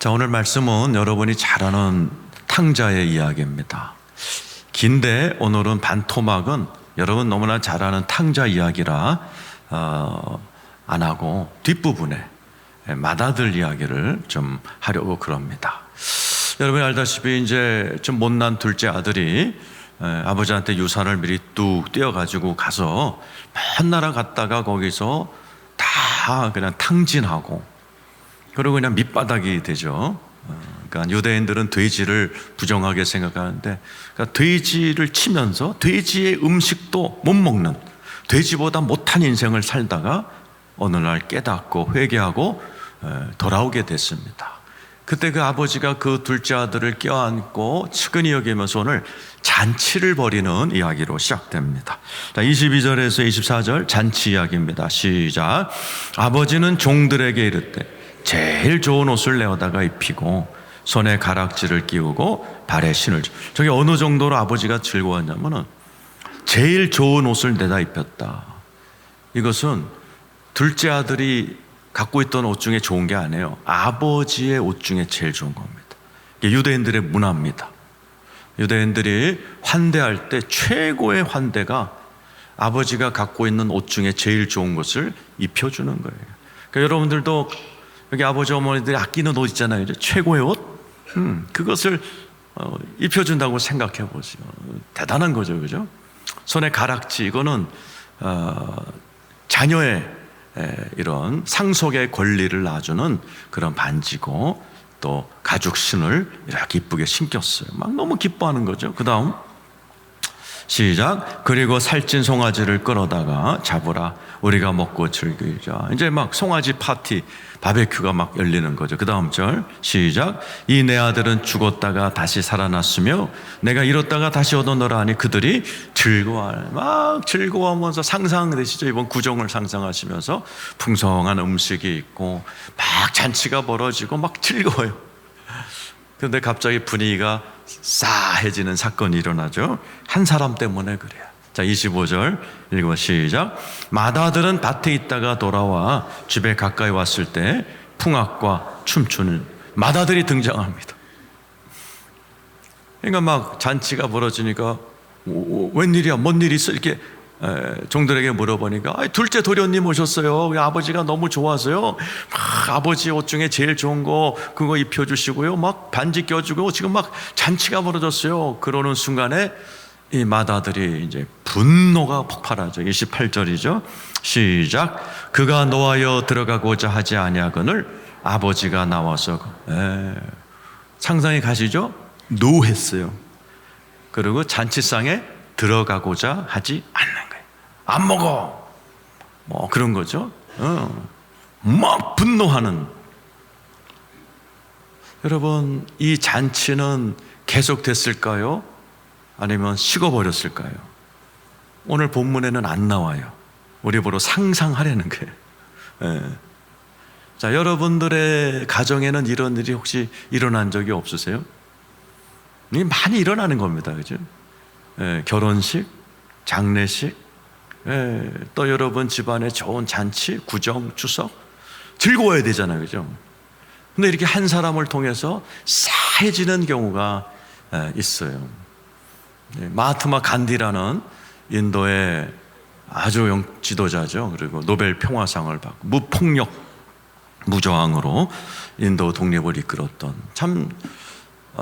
자, 오늘 말씀은 여러분이 잘 아는 탕자의 이야기입니다. 긴데 오늘은 반토막은 여러분 너무나 잘 아는 탕자 이야기라 안 하고 뒷부분에 맏아들 이야기를 좀 하려고 그럽니다. 여러분이 알다시피 이제 좀 못난 둘째 아들이 아버지한테 유산을 미리 뚝 떼어가지고 가서 먼 나라 갔다가 거기서 다 그냥 탕진하고 그리고 그냥 밑바닥이 되죠. 그러니까 유대인들은 돼지를 부정하게 생각하는데, 그러니까 돼지를 치면서 돼지의 음식도 못 먹는, 돼지보다 못한 인생을 살다가 어느 날 깨닫고 회개하고 돌아오게 됐습니다. 그때 그 아버지가 그 둘째 아들을 껴안고 측은히 여기면서 오늘 잔치를 벌이는 이야기로 시작됩니다. 자, 22절에서 24절 잔치 이야기입니다. 시작. 아버지는 종들에게 이르되 제일 좋은 옷을 내어다가 입히고 손에 가락지를 끼우고 발에 신을. 저게 어느 정도로 아버지가 즐거웠냐면은 제일 좋은 옷을 내다 입혔다. 이것은 둘째 아들이 갖고 있던 옷 중에 좋은 게 아니에요. 아버지의 옷 중에 제일 좋은 겁니다. 이게 유대인들의 문화입니다. 유대인들이 환대할 때 최고의 환대가 아버지가 갖고 있는 옷 중에 제일 좋은 것을 입혀주는 거예요. 그러니까 여러분들도 여기 아버지 어머니들이 아끼는 옷 있잖아요. 최고의 옷? 그것을 입혀준다고 생각해 보세요. 대단한 거죠. 그죠? 손에 가락지, 이거는 자녀의 이런 상속의 권리를 놔주는 그런 반지고, 또 가죽신을 이렇게 이쁘게 신겼어요. 막 너무 기뻐하는 거죠. 그 다음 시작. 그리고 살찐 송아지를 끌어다가 잡으라. 우리가 먹고 즐기자. 이제 막 송아지 파티, 바베큐가 막 열리는 거죠. 그 다음 절 시작. 이 내 아들은 죽었다가 다시 살아났으며 내가 잃었다가 다시 얻어너라 하니 그들이 즐거워하네. 막 즐거워하면서 상상되시죠? 이번 구정을 상상하시면서 풍성한 음식이 있고 막 잔치가 벌어지고 막 즐거워요. 그런데 갑자기 분위기가 싸해지는 사건이 일어나죠. 한 사람 때문에 그래요. 자, 25절 읽어 시작. 맏아들은 밭에 있다가 돌아와 집에 가까이 왔을 때 풍악과 춤추는 맏아들이 등장합니다. 그러니까 막 잔치가 벌어지니까 웬일이야, 뭔 일이 있어, 이렇게 종들에게 물어보니까 둘째 도련님 오셨어요. 아버지가 너무 좋아서요, 막 아버지 옷 중에 제일 좋은 거 그거 입혀주시고요, 막 반지 껴주고 지금 막 잔치가 벌어졌어요. 그러는 순간에 이 맏아들이 이제 분노가 폭발하죠. 28절이죠. 시작. 그가 노하여 들어가고자 하지 아니하거늘 아버지가 나와서 상상이 가시죠? 노했어요. 그리고 잔치상에 들어가고자 하지 않는 거예요. 안 먹어. 뭐 그런 거죠. 막 분노하는. 여러분, 이 잔치는 계속됐을까요? 아니면 식어버렸을까요? 오늘 본문에는 안 나와요. 우리 보러 상상하려는 거예요. 자, 여러분들의 가정에는 이런 일이 혹시 일어난 적이 없으세요? 많이 일어나는 겁니다. 그죠? 결혼식, 장례식, 또 여러분 집안에 좋은 잔치, 구정, 추석 즐거워야 되잖아요. 그죠? 근데 이렇게 한 사람을 통해서 싸해지는 경우가 있어요. 마하트마 간디라는 인도의 아주 지도자죠. 그리고 노벨 평화상을 받고 무폭력, 무저항으로 인도 독립을 이끌었던 참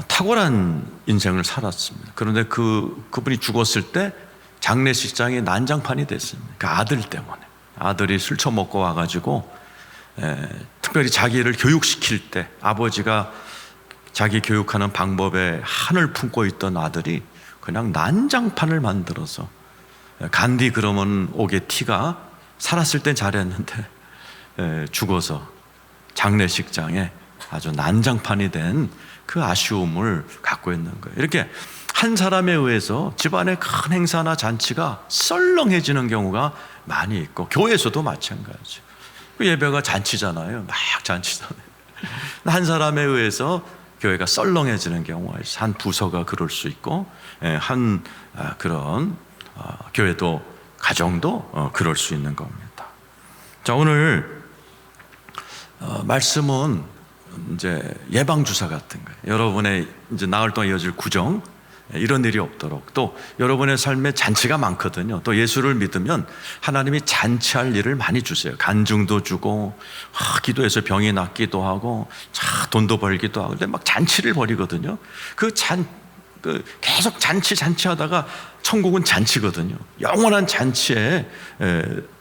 탁월한 인생을 살았습니다. 그런데 그분이 죽었을 때 장례식장이 난장판이 됐습니다. 그 아들 때문에. 아들이 술 처먹고 와가지고 특별히 자기를 교육시킬 때 아버지가 자기 교육하는 방법에 한을 품고 있던 아들이 그냥 난장판을 만들어서, 간디 그러면 옥의 티가 살았을 땐 잘했는데 죽어서 장례식장에 아주 난장판이 된 그 아쉬움을 갖고 있는 거예요. 이렇게 한 사람에 의해서 집안의 큰 행사나 잔치가 썰렁해지는 경우가 많이 있고, 교회에서도 마찬가지죠. 그 예배가 잔치잖아요. 막 잔치잖아요. 한 사람에 의해서 교회가 썰렁해지는 경우가 있어요. 한 부서가 그럴 수 있고, 한 그런 교회도, 가정도 그럴 수 있는 겁니다. 자, 오늘 말씀은 이제 예방 주사 같은 거예요. 여러분의 이제 나흘 동안 이어질 구정, 이런 일이 없도록. 또 여러분의 삶에 잔치가 많거든요. 또 예수를 믿으면 하나님이 잔치할 일을 많이 주세요. 간증도 주고, 기도해서 병이 낫기도 하고, 돈도 벌기도 하고, 근데 막 잔치를 벌이거든요. 계속 잔치하다가 천국은 잔치거든요. 영원한 잔치에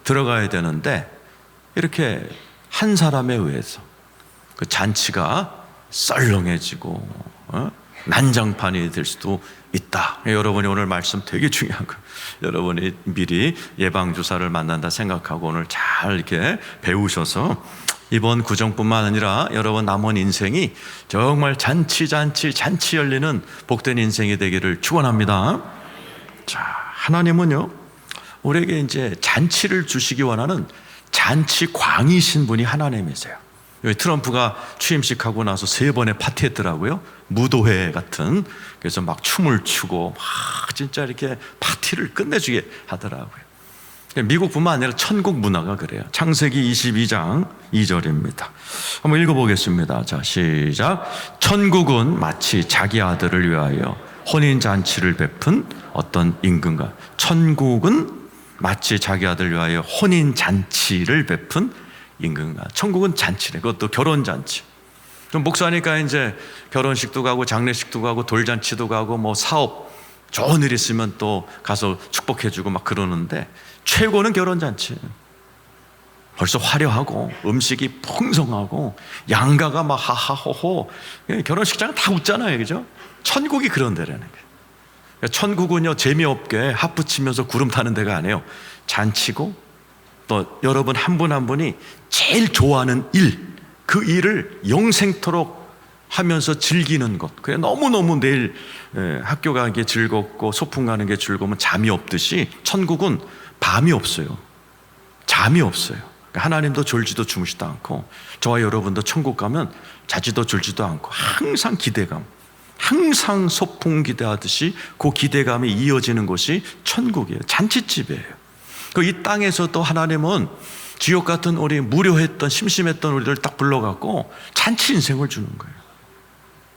들어가야 되는데, 이렇게 한 사람에 의해서 그 잔치가 썰렁해지고 난장판이 될 수도 있다. 여러분이 오늘 말씀 되게 중요한 거. 여러분이 미리 예방주사를 만난다 생각하고 오늘 잘 이렇게 배우셔서 이번 구정뿐만 아니라 여러분 남은 인생이 정말 잔치 열리는 복된 인생이 되기를 축원합니다. 자, 하나님은요 우리에게 이제 잔치를 주시기 원하는 잔치광이신 분이 하나님이세요. 여기 트럼프가 취임식하고 나서 3번의 파티했더라고요. 무도회 같은. 그래서 막 춤을 추고 막 진짜 이렇게 파티를 끝내주게 하더라고요. 미국뿐만 아니라 천국 문화가 그래요. 창세기 22장 2절입니다. 한번 읽어보겠습니다. 자, 시작. 천국은 마치 자기 아들을 위하여 혼인잔치를 베푼 어떤 임금과, 천국은 마치 자기 아들을 위하여 혼인잔치를 베푼 임금과. 천국은 잔치래. 그것도 결혼잔치. 좀 목사니까 이제 결혼식도 가고 장례식도 가고 돌잔치도 가고 뭐 사업 좋은 일 있으면 또 가서 축복해주고 막 그러는데 최고는 결혼잔치. 벌써 화려하고 음식이 풍성하고 양가가 막 하하호호. 결혼식장은 다 웃잖아요, 그죠? 천국이 그런 데라는 거예요. 천국은요 재미없게 하프 치면서 구름 타는 데가 아니에요. 잔치고 또 여러분 한 분 한 분이 제일 좋아하는 일, 그 일을 영생토록 하면서 즐기는 것. 그래 너무너무 내일 학교 가는 게 즐겁고 소풍 가는 게 즐거우면 잠이 없듯이 천국은 밤이 없어요. 잠이 없어요. 하나님도 졸지도 주무시도 않고 저와 여러분도 천국 가면 자지도 졸지도 않고 항상 기대감, 항상 소풍 기대하듯이 그 기대감이 이어지는 곳이 천국이에요. 잔치집이에요. 이 땅에서도 하나님은 지옥 같은 우리 무료했던 심심했던 우리를 딱 불러갖고 잔치 인생을 주는 거예요.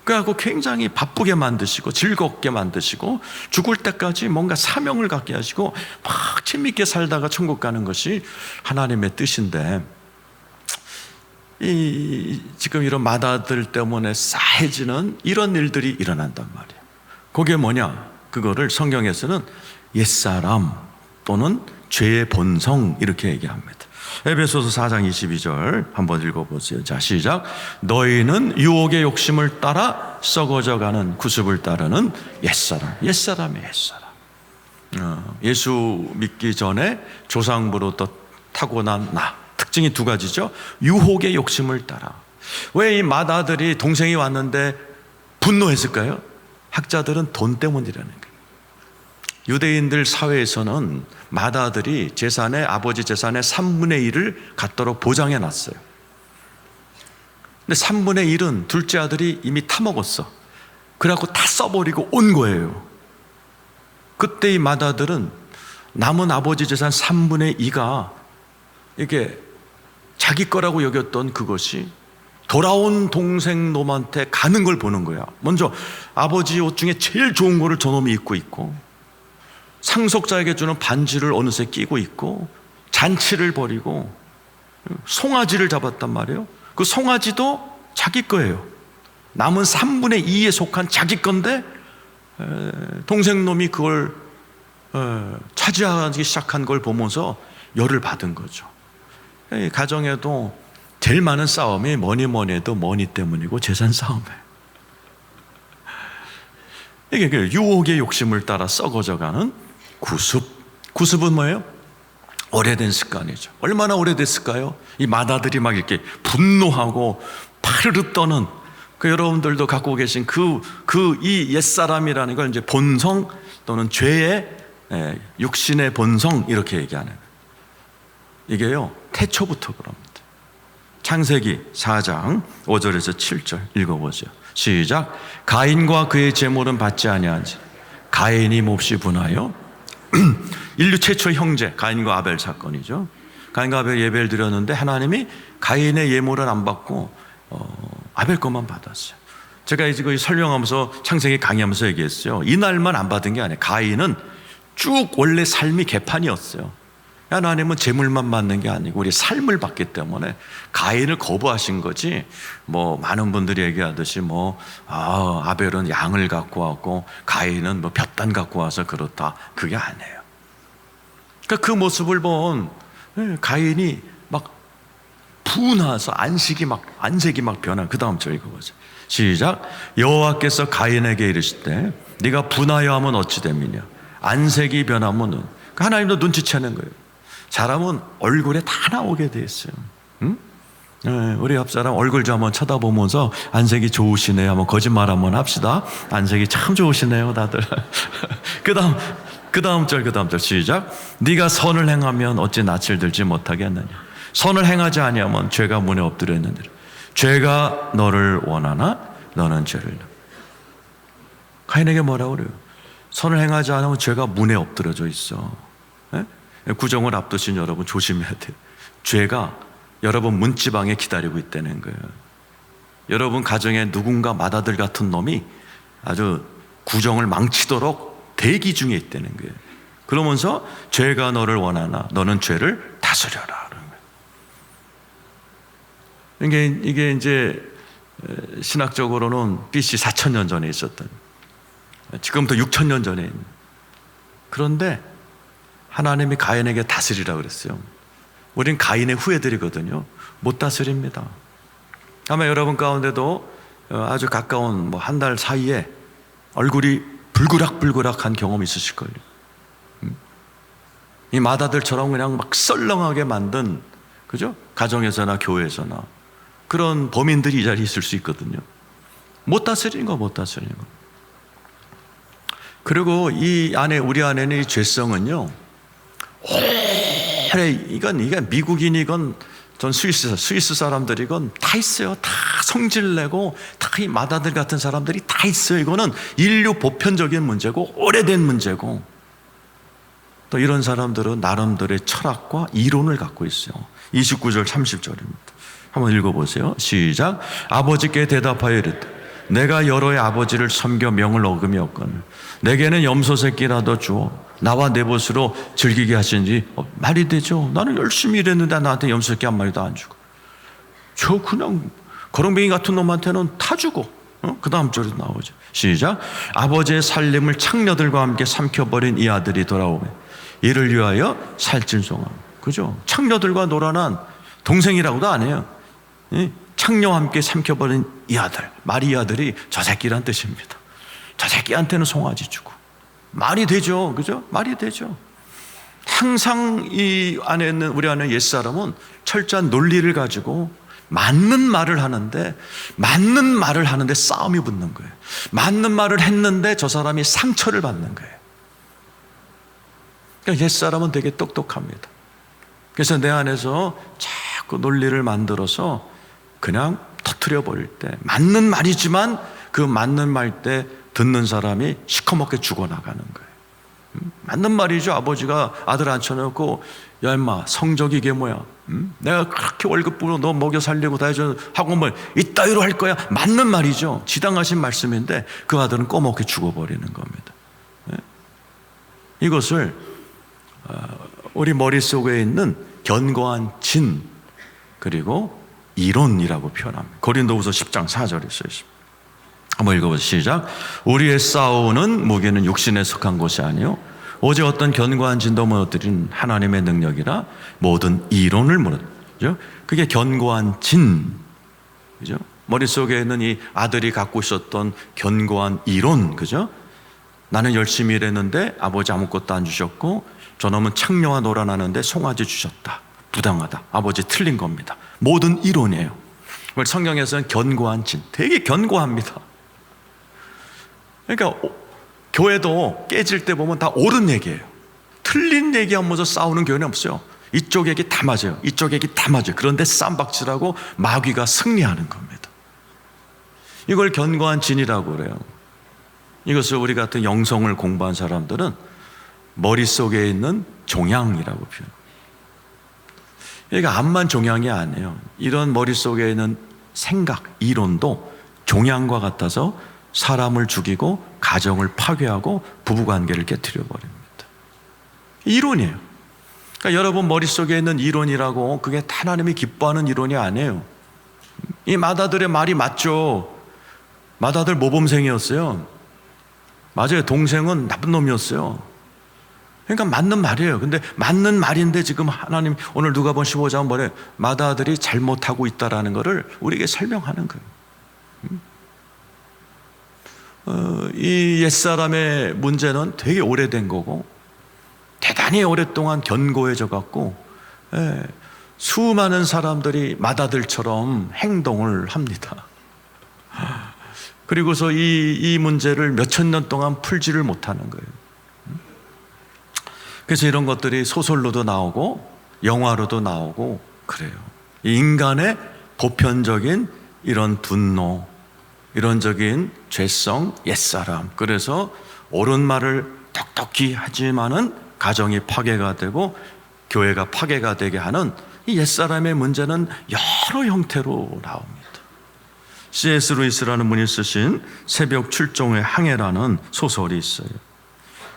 그래갖고 굉장히 바쁘게 만드시고 즐겁게 만드시고 죽을 때까지 뭔가 사명을 갖게 하시고 막 재밌게 살다가 천국 가는 것이 하나님의 뜻인데, 지금 이런 맏아들 때문에 싸해지는 이런 일들이 일어난단 말이에요. 그게 뭐냐? 그거를 성경에서는 옛사람 또는 죄의 본성 이렇게 얘기합니다. 에베소서 4장 22절 한번 읽어보세요. 자, 시작. 너희는 유혹의 욕심을 따라 썩어져가는 구습을 따르는 옛사람이에요. 예수 믿기 전에 조상부로부터 타고난 나, 특징이 2가지죠. 유혹의 욕심을 따라. 왜 이 맏아들이 동생이 왔는데 분노했을까요? 학자들은 돈 때문이라는 거예요. 유대인들 사회에서는 맏아들이 재산의, 아버지 재산의 3분의 1을 갖도록 보장해 놨어요. 근데 3분의 1은 둘째 아들이 이미 타먹었어. 그래갖고 다 써버리고 온 거예요. 그때 이 맏아들은 남은 아버지 재산 3분의 2가 이게 자기 거라고 여겼던 그것이 돌아온 동생 놈한테 가는 걸 보는 거야. 먼저 아버지 옷 중에 제일 좋은 거를 저놈이 입고 있고, 상속자에게 주는 반지를 어느새 끼고 있고, 잔치를 벌이고 송아지를 잡았단 말이에요. 그 송아지도 자기 거예요. 남은 3분의 2에 속한 자기 건데 동생 놈이 그걸 차지하기 시작한 걸 보면서 열을 받은 거죠. 가정에도 제일 많은 싸움이 뭐니 해도 머니 때문이고 재산 싸움이에요. 이게 유혹의 욕심을 따라 썩어져가는 구습은 뭐예요? 오래된 습관이죠. 얼마나 오래됐을까요? 이 맏아들이 막 이렇게 분노하고 파르르 떠는 여러분들도 갖고 계신 이 옛사람이라는 걸 이제 본성 또는 죄의 육신의 본성 이렇게 얘기하는, 이게요 태초부터 그럽니다. 창세기 4장 5절에서 7절 읽어보죠. 시작. 가인과 그의 제물은 받지 아니한지 가인이 몹시 분하여 인류 최초의 형제 가인과 아벨 사건이죠. 가인과 아벨 예배를 드렸는데 하나님이 가인의 예물은 안 받고 아벨 것만 받았어요. 제가 이제 설명하면서 창세기 강의하면서 얘기했어요. 이날만 안 받은 게 아니에요. 가인은 쭉 원래 삶이 개판이었어요. 하나님은 재물만 받는 게 아니고 우리 삶을 받기 때문에 가인을 거부하신 거지. 뭐 많은 분들이 얘기하듯이 아벨은 양을 갖고 왔고 가인은 볕단 갖고 와서 그렇다. 그게 아니에요. 그러니까 그 모습을 본 가인이 막 분해서 안색이 막 변한 그 다음 절 읽어보세요. 시작. 여호와께서 가인에게 이르시되 네가 분하여 하면 어찌 됨이냐. 안색이 변하면 하나님도 눈치채는 거예요. 사람은 얼굴에 다 나오게 돼 있어요. 응? 우리 옆 사람 얼굴 좀 한번 쳐다보면서 안색이 좋으시네요. 한번 거짓말 한번 합시다. 안색이 참 좋으시네요, 다들. 그 다음 절 시작. 네가 선을 행하면 어찌 낯을 들지 못하겠느냐. 선을 행하지 아니하면 죄가 문에 엎드려 있는데 죄가 너를 원하나 너는 죄를. 가인에게 뭐라고 그래요? 선을 행하지 않으면 죄가 문에 엎드려져 있어. 구정을 앞두신 여러분 조심해야 돼요. 죄가 여러분 문지방에 기다리고 있다는 거예요. 여러분 가정에 누군가 맏아들 같은 놈이 아주 구정을 망치도록 대기 중에 있다는 거예요. 그러면서 죄가 너를 원하나 너는 죄를 다스려라. 이게 이제 신학적으로는 BC 4,000년 전에 있었던, 지금부터 6,000년 전에 있는. 그런데 하나님이 가인에게 다스리라 그랬어요. 우린 가인의 후예들이거든요. 못 다스립니다. 아마 여러분 가운데도 아주 가까운 한 달 사이에 얼굴이 불그락불그락한 경험이 있으실 거예요. 이 맏아들처럼 그냥 막 썰렁하게 만든, 그죠? 가정에서나 교회에서나 그런 범인들이 이 자리에 있을 수 있거든요. 못 다스리는 거. 그리고 우리 안에는 이 죄성은요, 이건 미국인이건 전 스위스 사람들이건 다 있어요. 다 성질내고 다 이 맏아들 같은 사람들이 다 있어요. 이거는 인류 보편적인 문제고 오래된 문제고, 또 이런 사람들은 나름대로의 철학과 이론을 갖고 있어요. 29절 30절입니다. 한번 읽어보세요. 시작. 아버지께 대답하여 이르되 내가 여러의 아버지를 섬겨 명을 어금이었거늘 내게는 염소 새끼라도 주어 나와 내 벗으로 즐기게 하시는지 말이 되죠. 나는 열심히 일했는데 나한테 염소 새끼 한 마리도 안 주고, 저 그냥 거렁뱅이 같은 놈한테는 다 주고. 그 다음 절에 나오죠. 시작. 아버지의 살림을 창녀들과 함께 삼켜버린 이 아들이 돌아오매 이를 위하여 살찐송함. 그죠? 창녀들과 놀아난 동생이라고도 안 해요. 창녀와 함께 삼켜버린 이 아들, 말이 아들이 저 새끼란 뜻입니다. 저 새끼한테는 송아지 주고. 말이 되죠. 그죠? 말이 되죠. 항상 우리 안에 옛사람은 철저한 논리를 가지고 맞는 말을 하는데 싸움이 붙는 거예요. 맞는 말을 했는데 저 사람이 상처를 받는 거예요. 그러니까 옛사람은 되게 똑똑합니다. 그래서 내 안에서 자꾸 논리를 만들어서 그냥 터뜨려 버릴 때, 맞는 말이지만 그 맞는 말 때 듣는 사람이 시커멓게 죽어나가는 거예요. 맞는 말이죠. 아버지가 아들 앉혀놓고 야 임마 성적이 이게 뭐야? 내가 그렇게 월급 부로 너 먹여 살리고 다 해줘 하고 뭐 이따위로 할 거야? 맞는 말이죠. 지당하신 말씀인데 그 아들은 꺼먹게 죽어버리는 겁니다. 이것을 우리 머릿속에 있는 견고한 진 그리고 이론이라고 표현합니다. 고린도후서 10장 4절에 써 있습니다. 한번 읽어보세요. 시작. 우리의 싸우는 무게는 육신에 속한 것이 아니요 오직 어떤 견고한 진도 무너뜨린 하나님의 능력이라 모든 이론을 무너뜨리죠. 그게 견고한 진, 그죠? 머릿속에 있는 이 아들이 갖고 있었던 견고한 이론, 그죠? 나는 열심히 일했는데 아버지 아무것도 안 주셨고 저놈은 창녀와 놀아나는데 송아지 주셨다. 부당하다. 아버지 틀린 겁니다. 모든 이론이에요. 성경에서는 견고한 진, 되게 견고합니다. 그러니까 교회도 깨질 때 보면 다 옳은 얘기예요. 틀린 얘기하면서 싸우는 교회는 없어요. 이쪽 얘기 다 맞아요. 이쪽 얘기 다 맞아요. 그런데 쌈박질하고 마귀가 승리하는 겁니다. 이걸 견고한 진이라고 그래요. 이것을 우리 같은 영성을 공부한 사람들은 머릿속에 있는 종양이라고 표현해요. 그러니까 암만 종양이 아니에요. 이런 머릿속에 있는 생각, 이론도 종양과 같아서 사람을 죽이고 가정을 파괴하고 부부관계를 깨트려 버립니다. 이론이에요. 그러니까 여러분 머릿속에 있는 이론이라고 그게 하나님이 기뻐하는 이론이 아니에요. 이 맏아들의 말이 맞죠. 맏아들 모범생이었어요. 맞아요. 동생은 나쁜 놈이었어요. 그러니까 맞는 말이에요. 근데 맞는 말인데 지금 하나님 오늘 누가복음 15장 뭐래? 맏아들이 잘못하고 있다라는 것을 우리에게 설명하는 거예요. 이 옛사람의 문제는 되게 오래된 거고 대단히 오랫동안 견고해져 갖고 수많은 사람들이 맏아들처럼 행동을 합니다. 그리고서 이 문제를 몇천 년 동안 풀지를 못하는 거예요. 그래서 이런 것들이 소설로도 나오고 영화로도 나오고 그래요. 인간의 보편적인 이런 분노, 이론적인 죄성, 옛사람. 그래서 옳은 말을 똑똑히 하지만은 가정이 파괴가 되고 교회가 파괴가 되게 하는 이 옛사람의 문제는 여러 형태로 나옵니다. C.S. 루이스라는 분이 쓰신 새벽 출종의 항해라는 소설이 있어요.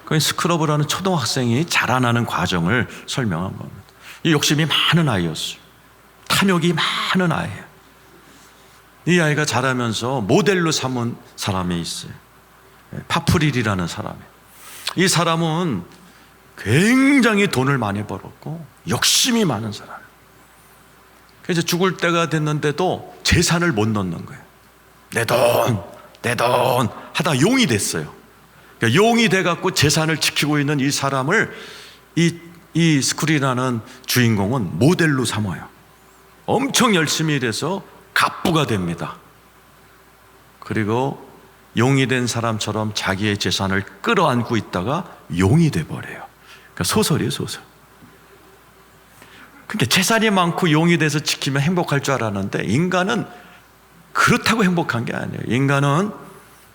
그 스크러브라는 초등학생이 자라나는 과정을 설명한 겁니다. 이 욕심이 많은 아이였어요. 탐욕이 많은 아이예요. 이 아이가 자라면서 모델로 삼은 사람이 있어요. 파프릴이라는 사람이에요. 이 사람은 굉장히 돈을 많이 벌었고 욕심이 많은 사람이에요. 그래서 죽을 때가 됐는데도 재산을 못 넣는 거예요. 내 돈 하다 용이 됐어요. 그러니까 용이 돼갖고 재산을 지키고 있는 이 사람을 이 스쿨이라는 주인공은 모델로 삼아요. 엄청 열심히 일해서 갑부가 됩니다. 그리고 용이 된 사람처럼 자기의 재산을 끌어안고 있다가 용이 돼버려요. 그러니까 소설이에요, 소설. 그러니까 재산이 많고 용이 돼서 지키면 행복할 줄 알았는데 인간은 그렇다고 행복한 게 아니에요. 인간은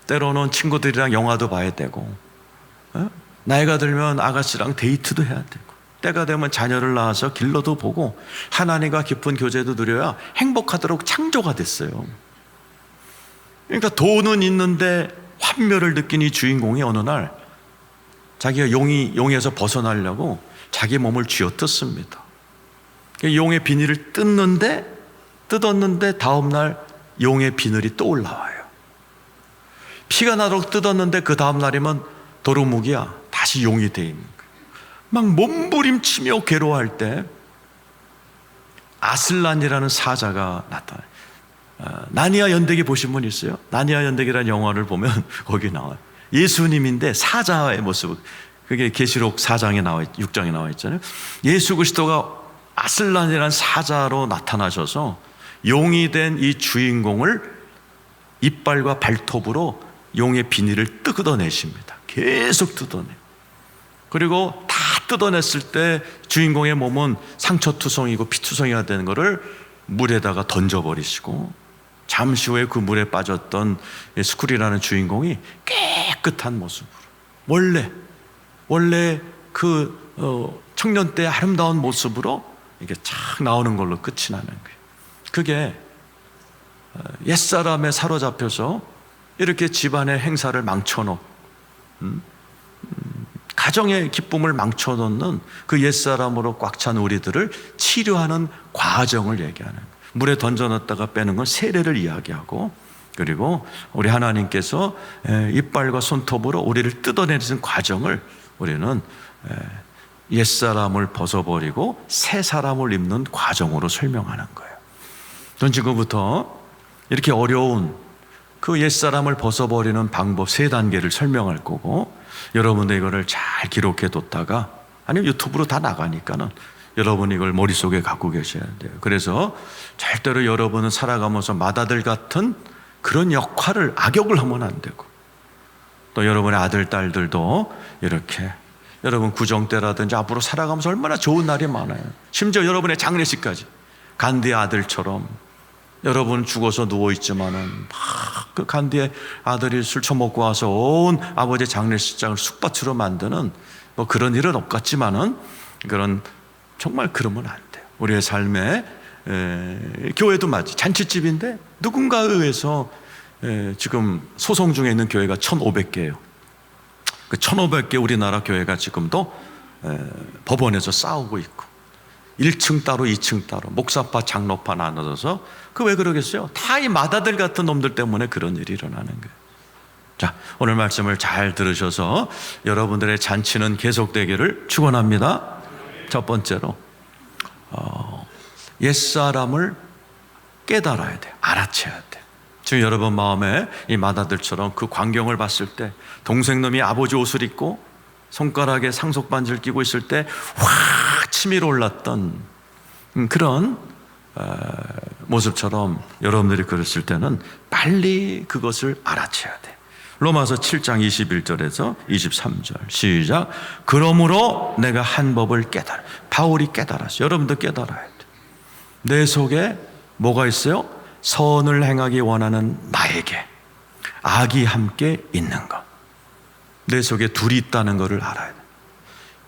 때로는 친구들이랑 영화도 봐야 되고 나이가 들면 아가씨랑 데이트도 해야 되고 때가 되면 자녀를 낳아서 길러도 보고 하나님과 깊은 교제도 누려야 행복하도록 창조가 됐어요. 그러니까 돈은 있는데 환멸을 느낀 이 주인공이 어느 날 자기가 용에서 벗어나려고 자기 몸을 쥐어뜯습니다. 용의 비늘을 뜯었는데 다음날 용의 비늘이 또 올라와요. 피가 나도록 뜯었는데 그 다음 날이면 도루묵이야 다시 용이 돼 있는 거예요. 막 몸부림치며 괴로워할 때 아슬란이라는 사자가 나타나요. 나니아 연대기 보신 분 있어요? 나니아 연대기라는 영화를 보면 거기 나와요. 예수님인데 사자의 모습, 그게 계시록 4장에 나와 6장에 나와 있잖아요. 예수 그리스도가 아슬란이라는 사자로 나타나셔서 용이 된 이 주인공을 이빨과 발톱으로 용의 비닐을 뜯어내십니다. 계속 뜯어내요. 그리고 다 뜯어냈을 때 주인공의 몸은 상처투성이고 피투성이가 되는 것을 물에다가 던져버리시고 잠시 후에 그 물에 빠졌던 스쿨이라는 주인공이 깨끗한 모습으로 원래 그 청년 때 아름다운 모습으로 이게 착 나오는 걸로 끝이 나는 거예요. 그게 옛사람에 사로잡혀서 이렇게 집안의 행사를 망쳐놓고 가정의 기쁨을 망쳐놓는 그 옛사람으로 꽉 찬 우리들을 치료하는 과정을 얘기하는 거예요. 물에 던져놨다가 빼는 건 세례를 이야기하고, 그리고 우리 하나님께서 이빨과 손톱으로 우리를 뜯어내는 과정을 우리는 옛사람을 벗어버리고 새 사람을 입는 과정으로 설명하는 거예요. 전 지금부터 이렇게 어려운 그 옛사람을 벗어버리는 방법 3단계를 설명할 거고, 여러분들 이거를 잘 기록해 뒀다가, 아니면 유튜브로 다 나가니까는 여러분이 이걸 머릿속에 갖고 계셔야 돼요. 그래서 절대로 여러분은 살아가면서 맏아들 같은 그런 역할을, 악역을 하면 안 되고, 또 여러분의 아들, 딸들도 이렇게 여러분 구정 때라든지 앞으로 살아가면서 얼마나 좋은 날이 많아요. 심지어 여러분의 장례식까지 간디의 아들처럼 여러분 죽어서 누워있지만은 막 그 간디의 아들이 술 처먹고 와서 온 아버지의 장례식장을 쑥밭으로 만드는 뭐 그런 일은 없겠지만은 정말 그러면 안 돼요. 우리의 삶에 교회도 마치 잔치집인데 누군가에 의해서 지금 소송 중에 있는 교회가 1,500개예요. 그 1,500개 우리나라 교회가 지금도 법원에서 싸우고 있고 1층 따로 2층 따로 목사파 장로파 나눠져서 그 왜 그러겠어요? 다 이 마다들 같은 놈들 때문에 그런 일이 일어나는 거예요. 자, 오늘 말씀을 잘 들으셔서 여러분들의 잔치는 계속되기를 축원합니다. 첫 번째로 옛사람을 깨달아야 돼. 알아채야 돼. 지금 여러분 마음에 이 마다들처럼 그 광경을 봤을 때 동생놈이 아버지 옷을 입고 손가락에 상속반지를 끼고 있을 때 확 치밀어 올랐던 그런 모습처럼 여러분들이 그랬을 때는 빨리 그것을 알아채야 돼. 로마서 7장 21절에서 23절 시작. 그러므로 내가 한 법을 깨달아. 바울이 깨달았어요. 여러분도 깨달아야 돼. 내 속에 뭐가 있어요? 선을 행하기 원하는 나에게 악이 함께 있는 것. 내 속에 둘이 있다는 것을 알아야 돼.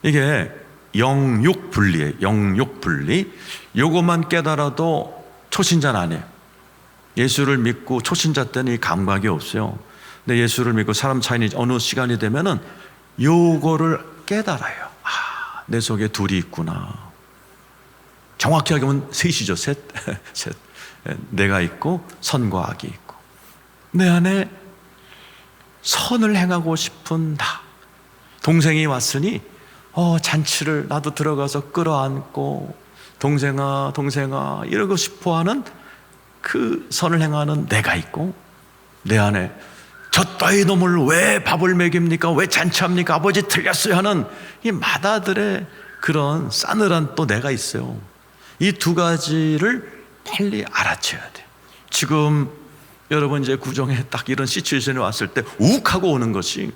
이게 영육분리예요. 영육분리. 요것만 깨달아도 초신자는 아니에요. 예수를 믿고 초신자 때는 이 감각이 없어요. 근데 예수를 믿고 사람 차이니 어느 시간이 되면은 요거를 깨달아요. 아, 내 속에 둘이 있구나. 정확히 하면 셋이죠. 셋. 셋. 내가 있고 선과 악이 있고 내 안에 선을 행하고 싶은 나. 동생이 왔으니 잔치를 나도 들어가서 끌어안고 동생아 이러고 싶어하는 그 선을 행하는 내가 있고 내 안에 저 따위 놈을 왜 밥을 먹입니까? 왜 잔치합니까? 아버지 틀렸어요 하는 이 마다들의 그런 싸늘한 또 내가 있어요. 이 두 가지를 빨리 알아채야 돼. 지금 여러분 이제 구정에 딱 이런 시츄에이션이 왔을 때 욱하고 오는 것이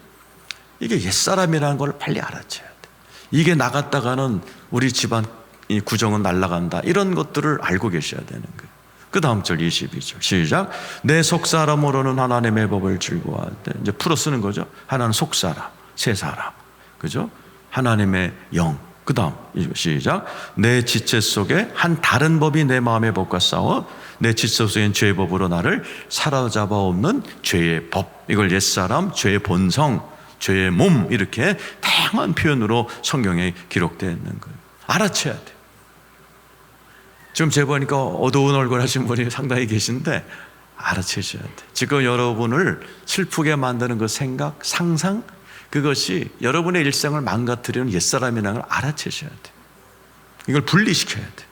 이게 옛사람이라는 걸 빨리 알아채야 돼. 이게 나갔다가는 우리 집안 이 구정은 날아간다. 이런 것들을 알고 계셔야 되는 거예요. 그 다음 절 22절 시작. 내 속사람으로는 하나님의 법을 즐거워할 때 이제 풀어 쓰는 거죠. 하나는 속사람, 새 사람, 그죠? 하나님의 영. 그 다음 시작. 내 지체 속에 한 다른 법이 내 마음의 법과 싸워 내 지체 속엔 죄의 법으로 나를 사로잡아 없는 죄의 법. 이걸 옛사람, 죄의 본성, 죄의 몸 이렇게 다양한 표현으로 성경에 기록되어 있는 거예요. 알아채야 돼. 지금 제가 보니까 어두운 얼굴 하신 분이 상당히 계신데 알아채셔야 돼. 지금 여러분을 슬프게 만드는 그 생각, 상상 그것이 여러분의 일생을 망가뜨리는 옛사람이라는 걸 알아채셔야 돼. 이걸 분리시켜야 돼.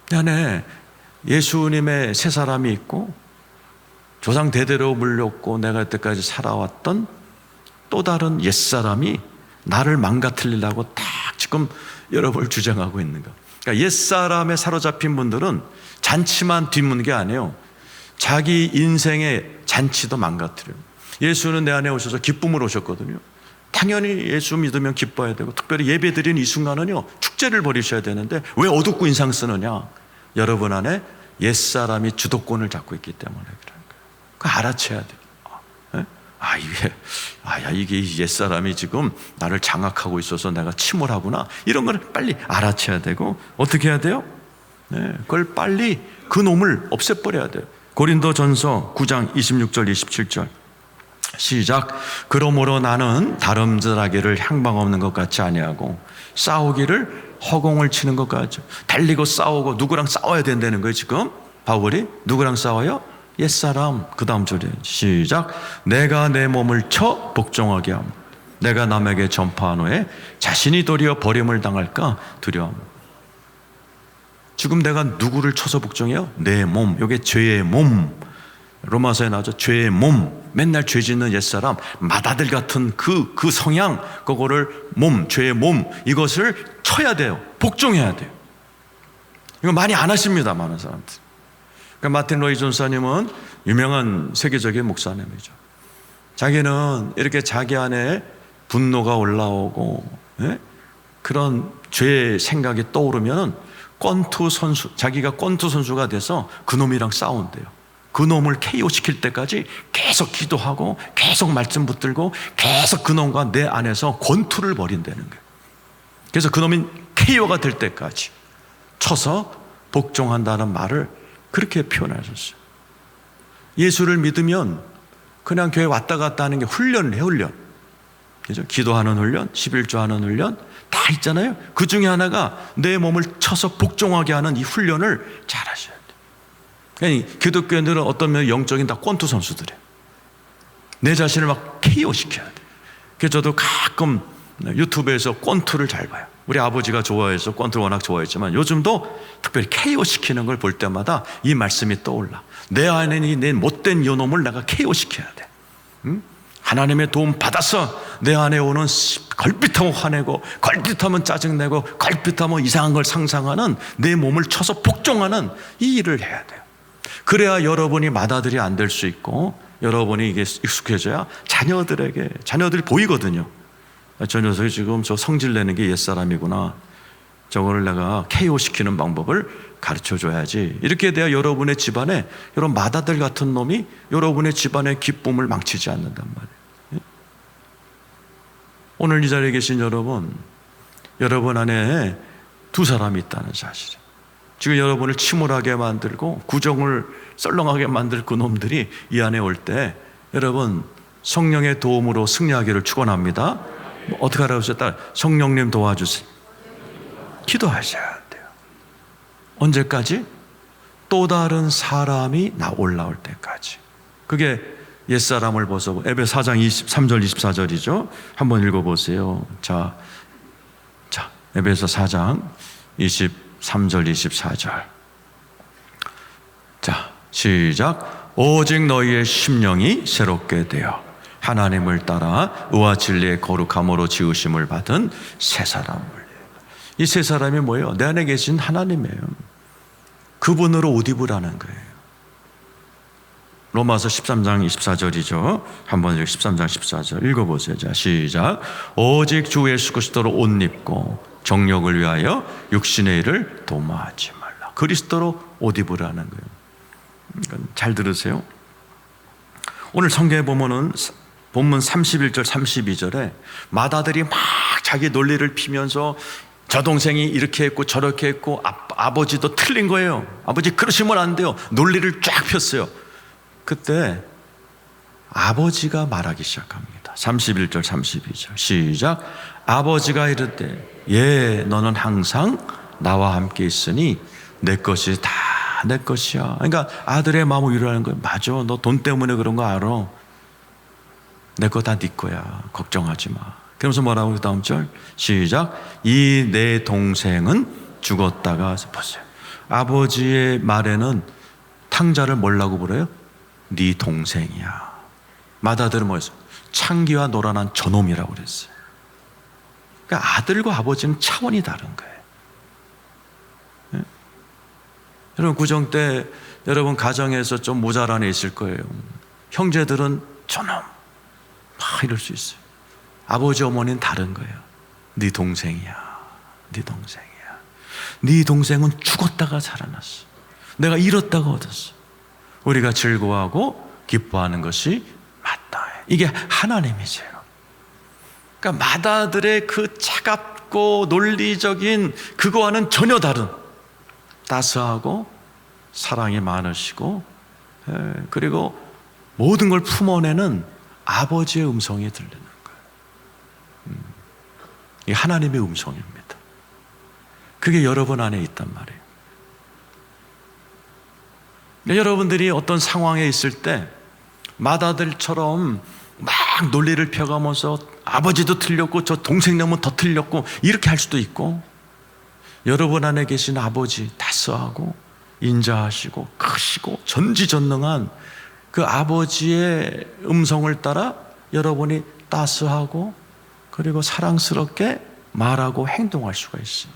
내 안에 예수님의 새 사람이 있고 조상 대대로 물렸고 내가 여태까지 살아왔던 또 다른 옛사람이 나를 망가뜨리려고 딱 지금 여러분을 주장하고 있는 거. 그러니까 옛사람에 사로잡힌 분들은 잔치만 뒤묻는 게 아니에요. 자기 인생의 잔치도 망가뜨려요. 예수는 내 안에 오셔서 기쁨을 오셨거든요. 당연히 예수 믿으면 기뻐야 되고 특별히 예배 드리는 이 순간은요 축제를 벌이셔야 되는데 왜 어둡고 인상 쓰느냐? 여러분 안에 옛사람이 주도권을 잡고 있기 때문에 그런 거예요. 그거 알아채야 돼요. 이게 옛사람이 지금 나를 장악하고 있어서 내가 침몰하구나. 이런 걸 빨리 알아채야 되고 어떻게 해야 돼요? 그걸 빨리 그 놈을 없애버려야 돼요. 고린도전서 9장 26절 27절 시작. 그러므로 나는 다름질하기를 향방 없는 것 같이 아니하고 싸우기를 허공을 치는 것 같죠. 달리고 싸우고 누구랑 싸워야 된다는 거예요. 지금 바울이 누구랑 싸워요? 옛사람. 그 다음 절에 시작. 내가 내 몸을 쳐 복종하게 함 내가 남에게 전파한 후에 자신이 도리어 버림을 당할까 두려움. 지금 내가 누구를 쳐서 복종해요? 내 몸. 이게 죄의 몸. 로마서에 나오죠. 죄의 몸. 맨날 죄 짓는 옛사람 마다들 같은 그 성향 그거를 몸, 죄의 몸 이것을 쳐야 돼요. 복종해야 돼요. 이거 많이 안 하십니다. 많은 사람들. 그러니까 마틴 로이 존사님은 유명한 세계적인 목사님이죠. 자기는 이렇게 자기 안에 분노가 올라오고 그런 죄의 생각이 떠오르면 자기가 권투 선수가 돼서 그 놈이랑 싸운대요. 그 놈을 KO 시킬 때까지 계속 기도하고 계속 말씀 붙들고 계속 그 놈과 내 안에서 권투를 벌인다는 거예요. 그래서 그 놈이 KO가 될 때까지 쳐서 복종한다는 말을 그렇게 표현하셨어요. 예수를 믿으면 그냥 교회 왔다 갔다 하는 게 훈련을 해, 훈련. 그죠? 기도하는 훈련, 11조 하는 훈련 다 있잖아요. 그 중에 하나가 내 몸을 쳐서 복종하게 하는 이 훈련을 잘 하셔야 돼요. 그러니까 기독교인들은 어떤 면 영적인 다 권투 선수들이에요. 내 자신을 막 KO 시켜야 돼요. 그래서 저도 가끔 유튜브에서 권투를 잘 봐요. 우리 아버지가 좋아해서 권투를 워낙 좋아했지만 요즘도 특별히 KO 시키는 걸 볼 때마다 이 말씀이 떠올라. 내 안에 내 못된 요놈을 내가 KO 시켜야 돼. 응? 하나님의 도움 받아서 내 안에 오는 걸핏하면 화내고 걸핏하면 짜증내고 걸핏하면 이상한 걸 상상하는 내 몸을 쳐서 복종하는 이 일을 해야 돼요. 그래야 여러분이 맏아들이 안 될 수 있고 여러분이 이게 익숙해져야 자녀들이 보이거든요. 저 녀석이 지금 저 성질 내는 게 옛사람이구나. 저거를 내가 KO 시키는 방법을 가르쳐 줘야지. 이렇게 돼야 여러분의 집안에 이런 맏아들 같은 놈이 여러분의 집안의 기쁨을 망치지 않는단 말이에요. 오늘 이 자리에 계신 여러분 안에 두 사람이 있다는 사실이에요. 지금 여러분을 침울하게 만들고 구정을 썰렁하게 만들 그 놈들이 이 안에 올 때 여러분 성령의 도움으로 승리하기를 축원합니다. 어떻게 하라고 하셨다? 성령님 도와주세요. 기도하셔야 돼요. 언제까지? 또 다른 사람이 올라올 때까지. 그게 옛사람을 벗어. 에베소 4장 23절 24절이죠. 한번 읽어보세요. 자, 에베소 4장 23절 24절. 자, 시작. 오직 너희의 심령이 새롭게 되어 하나님을 따라 의와 진리의 거룩함으로 지으심을 받은 새 사람을. 이 새 사람이 뭐예요? 내 안에 계신 하나님이에요. 그분으로 옷 입으라는 거예요. 로마서 13장 24절이죠. 한번 13장 14절 읽어보세요. 자, 시작. 오직 주 예수 그리스도로 옷 입고 정욕을 위하여 육신의 일을 도모하지 말라. 그리스도로 옷 입으라는 거예요. 잘 들으세요. 오늘 성경에 보면은 본문 31절 32절에 맏아들이 막 자기 논리를 피면서 저 동생이 이렇게 했고 저렇게 했고 아버지도 틀린 거예요. 아버지 그러시면 안 돼요. 논리를 쫙 폈어요. 그때 아버지가 말하기 시작합니다. 31절 32절 시작. 아버지가 이르되 예 너는 항상 나와 함께 있으니 내 것이 다 내 것이야. 그러니까 아들의 마음을 위로하는 거예요. 맞아, 너 돈 때문에 그런 거 알아. 내 거 다 네 거야. 걱정하지 마. 그러면서 뭐라고 다음 절 시작. 이 내 동생은 죽었다가 보세요. 아버지의 말에는 탕자를 뭐라고 부르요? 네 동생이야. 맏아들은 뭐였어요? 창기와 노란한 저놈이라고 그랬어요. 그러니까 아들과 아버지는 차원이 다른 거예요. 네? 여러분 구정 때 여러분 가정에서 좀 모자란 애 있을 거예요. 형제들은 저놈 막 이럴 수 있어요. 아버지 어머니는 다른 거예요. 네 동생이야. 네 동생이야. 네 동생은 죽었다가 살아났어. 내가 잃었다가 얻었어. 우리가 즐거워하고 기뻐하는 것이 맞다. 이게 하나님이세요. 그러니까 맏아들의 그 차갑고 논리적인 그거와는 전혀 다른 따스하고 사랑이 많으시고 그리고 모든 걸 품어내는 아버지의 음성이 들리는 거예요. 이게 하나님의 음성입니다. 그게 여러분 안에 있단 말이에요. 여러분들이 어떤 상황에 있을 때 맏아들처럼 막 논리를 펴가면서 아버지도 틀렸고 저 동생 놈은 더 틀렸고 이렇게 할 수도 있고, 여러분 안에 계신 아버지 따스하고 인자하시고 크시고 전지전능한 그 아버지의 음성을 따라 여러분이 따스하고 그리고 사랑스럽게 말하고 행동할 수가 있어요.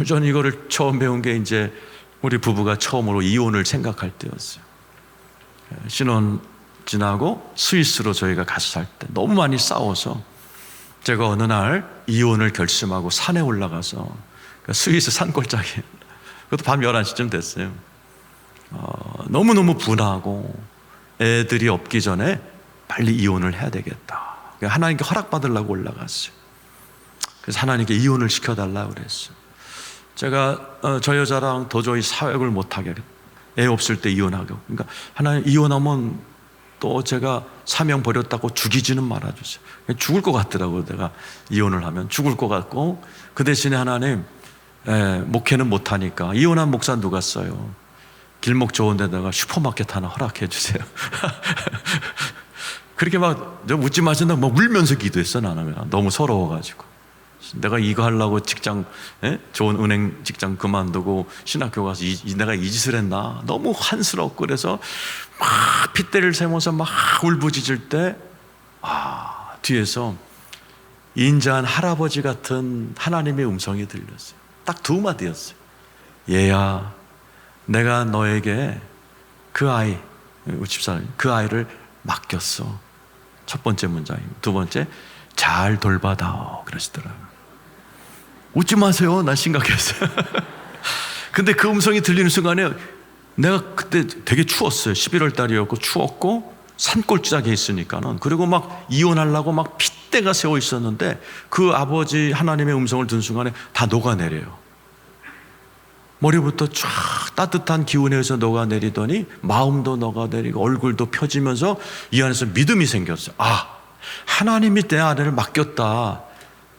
저는 이거를 처음 배운 게 이제 우리 부부가 처음으로 이혼을 생각할 때였어요. 신혼 지나고 스위스로 저희가 가서 살 때 너무 많이 싸워서 제가 어느 날 이혼을 결심하고 산에 올라가서 스위스 산골짜기, 그것도 밤 11시쯤 됐어요. 너무너무 분하고 애들이 없기 전에 빨리 이혼을 해야 되겠다. 하나님께 허락받으려고 올라갔어요. 그래서 하나님께 이혼을 시켜달라고 그랬어요. 제가 저 여자랑 도저히 사역을 못하게 애 없을 때 이혼하고. 그러니까 하나님 이혼하면 또 제가 사명 버렸다고 죽이지는 말아주세요. 죽을 것 같더라고요. 내가 이혼을 하면 죽을 것 같고, 그 대신에 하나님 목회는 못하니까 이혼한 목사 누가 써요? 길목 좋은 데다가 슈퍼마켓 하나 허락해 주세요. 그렇게 막 웃지 마신다 막 울면서 기도했어. 나는 너무 서러워가지고 내가 이거 하려고 직장 좋은 은행 직장 그만두고 신학교 가서 내가 이 짓을 했나 너무 한스럽고, 그래서 막 핏대를 세면서 막 울부짖을 때 뒤에서 인자한 할아버지 같은 하나님의 음성이 들렸어요. 딱 두 마디였어요. 얘야, 내가 너에게 그 아이, 집사님, 그 아이를 맡겼어. 첫 번째 문장이고, 두 번째, 잘 돌봐다오 그러시더라고요. 웃지 마세요. 나 심각했어요. 근데 그 음성이 들리는 순간에 내가 그때 되게 추웠어요. 11월 달이었고 추웠고 산골짜기에 있으니까는. 그리고 막 이혼하려고 막 핏대가 세워 있었는데 그 아버지 하나님의 음성을 듣는 순간에 다 녹아내려요. 머리부터 쫙 따뜻한 기운에서 녹아내리더니 마음도 녹아내리고 얼굴도 펴지면서 이 안에서 믿음이 생겼어요. 하나님이 내 아내를 맡겼다.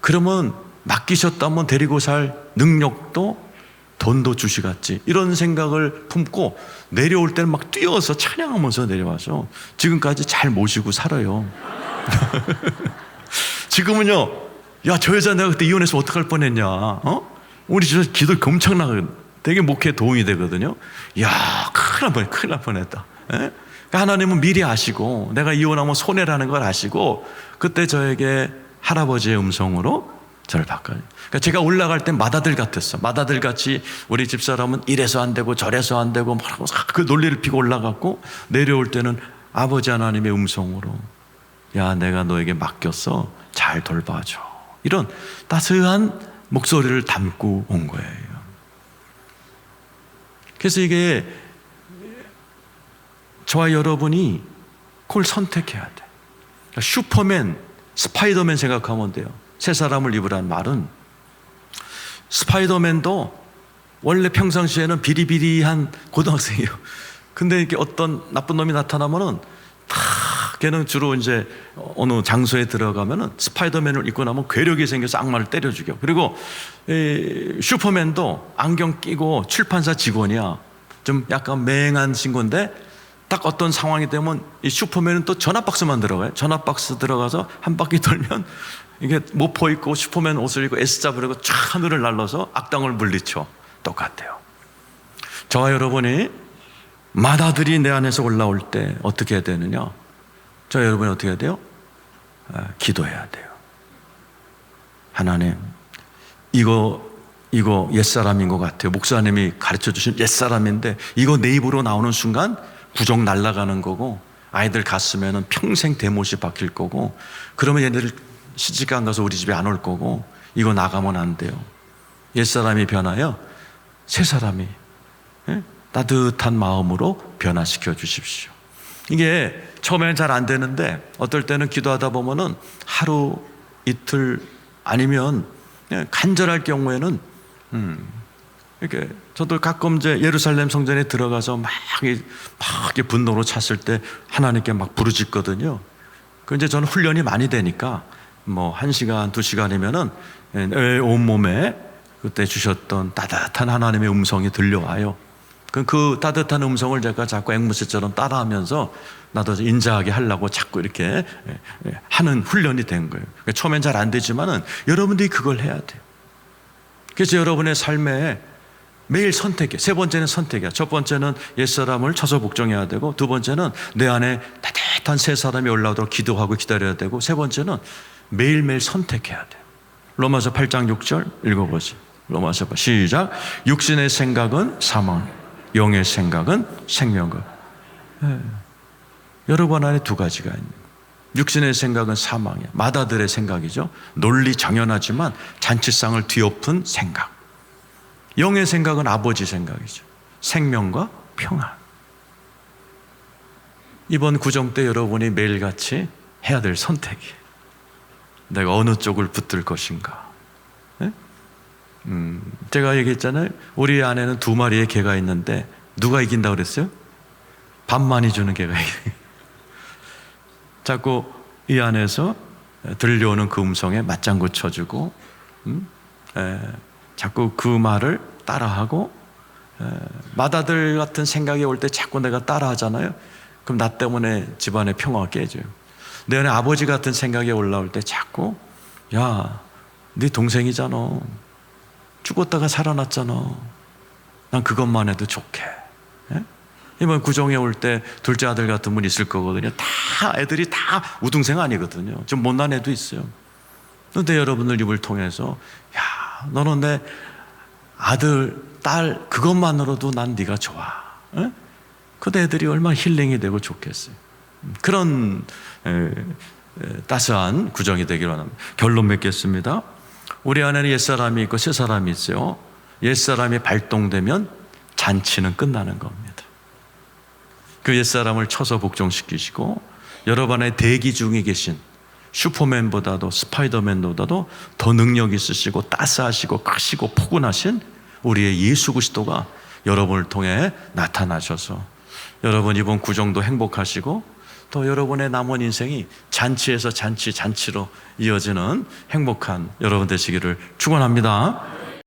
그러면 맡기셨다면 데리고 살 능력도 돈도 주시겠지. 이런 생각을 품고 내려올 때는 막 뛰어서 찬양하면서 내려와서 지금까지 잘 모시고 살아요. 지금은요, 야, 저 여자 내가 그때 이혼해서 어떡할 뻔했냐. 우리 진짜 기도 엄청나거든. 되게 목회에 도움이 되거든요. 야, 큰일 날 뻔했다. 하나님은 미리 아시고 내가 이혼하면 손해라는 걸 아시고 그때 저에게 할아버지의 음성으로 저를 바꿔요. 그러니까 제가 올라갈 땐 맏아들 같았어. 맏아들 같이 우리 집사람은 이래서 안 되고 저래서 안 되고 막 그 논리를 피고 올라갔고, 내려올 때는 아버지 하나님의 음성으로 야, 내가 너에게 맡겼어. 잘 돌봐줘. 이런 따스한 목소리를 담고 온 거예요. 그래서 이게 저와 여러분이 그걸 선택해야 돼. 그러니까 슈퍼맨, 스파이더맨 생각하면 돼요. 새 사람을 입으라는 말은, 스파이더맨도 원래 평상시에는 비리비리한 고등학생이에요. 근데 이렇게 어떤 나쁜 놈이 나타나면은 걔는 주로 이제 어느 장소에 들어가면은 스파이더맨을 입고 나면 괴력이 생겨서 악마를 때려 죽여. 그리고 슈퍼맨도 안경 끼고 출판사 직원이야. 좀 약간 맹한 친구인데 딱 어떤 상황이 되면 이 슈퍼맨은 또 전화박스만 들어가요. 전화박스 들어가서 한 바퀴 돌면 이게 모포 입고 슈퍼맨 옷을 입고 S자 부르고 쫙 하늘을 날라서 악당을 물리쳐. 똑같아요. 저와 여러분이 맏아들이 내 안에서 올라올 때 어떻게 해야 되느냐? 저 여러분이 어떻게 해야 돼요? 기도해야 돼요. 하나님, 이거 옛사람인 것 같아요. 목사님이 가르쳐 주신 옛사람인데 이거 내 입으로 나오는 순간 구정 날아가는 거고 아이들 갔으면 평생 대못이 박힐 거고, 그러면 얘네들 시집 안 가서 우리 집에 안 올 거고, 이거 나가면 안 돼요. 옛사람이 변하여 새사람이 따뜻한 마음으로 변화시켜 주십시오. 이게 처음에는 잘 안 되는데 어떨 때는 기도하다 보면은 하루 이틀 아니면 간절할 경우에는 이렇게 저도 가끔 이제 예루살렘 성전에 들어가서 막 분노로 찼을 때 하나님께 막 부르짖거든요. 그 이제 저는 훈련이 많이 되니까 뭐 1시간, 2시간이면은 온몸에 그때 주셨던 따뜻한 하나님의 음성이 들려와요. 그 따뜻한 음성을 제가 자꾸 앵무새처럼 따라하면서 나도 인자하게 하려고 자꾸 이렇게 하는 훈련이 된 거예요. 그러니까 처음엔 잘 안 되지만은 여러분들이 그걸 해야 돼요. 그래서 여러분의 삶에 매일 선택해. 세 번째는 선택이야. 첫 번째는 옛사람을 쳐서 복종해야 되고, 두 번째는 내 안에 따뜻한 새 사람이 올라오도록 기도하고 기다려야 되고, 세 번째는 매일매일 선택해야 돼요. 로마서 8장 6절 읽어보세요. 로마서 시작. 육신의 생각은 사망, 영의 생각은 생명과. 여러분 안에 두 가지가 있는 거예요. 육신의 생각은 사망이야. 맏아들의 생각이죠. 논리 정연하지만 잔치상을 뒤엎은 생각. 영의 생각은 아버지 생각이죠. 생명과 평안. 이번 구정 때 여러분이 매일같이 해야 될 선택이에요. 내가 어느 쪽을 붙들 것인가. 제가 얘기했잖아요. 우리 안에는 2마리의 개가 있는데 누가 이긴다 그랬어요? 밥 많이 주는 개가 이겨요. 자꾸 이 안에서 들려오는 그 음성에 맞장구 쳐주고, 자꾸 그 말을 따라하고, 맏아들 같은 생각이 올 때 자꾸 내가 따라하잖아요. 그럼 나 때문에 집안의 평화가 깨져요. 내 안에 아버지 같은 생각이 올라올 때 자꾸, 야, 네 동생이잖아. 죽었다가 살아났잖아. 난 그것만 해도 좋게. 이번 구정에 올 때 둘째 아들 같은 분 있을 거거든요. 다 애들이 다 우등생 아니거든요. 좀 못난 애도 있어요. 그런데 여러분들 입을 통해서, 야, 너는 내 아들, 딸 그것만으로도 난 네가 좋아. 그 애들이 얼마나 힐링이 되고 좋겠어요. 그런 따스한 구정이 되기를 원합니다. 결론 맺겠습니다. 우리 안에는 옛사람이 있고 새사람이 있어요. 옛사람이 발동되면 잔치는 끝나는 겁니다. 그 옛사람을 쳐서 복종시키시고 여러분 안에 대기 중에 계신 슈퍼맨보다도 스파이더맨보다도 더 능력 있으시고 따스하시고 크시고 포근하신 우리의 예수 그리스도가 여러분을 통해 나타나셔서 여러분 이번 구정도 행복하시고 또 여러분의 남은 인생이 잔치에서 잔치로 이어지는 행복한 여러분 되시기를 축원합니다.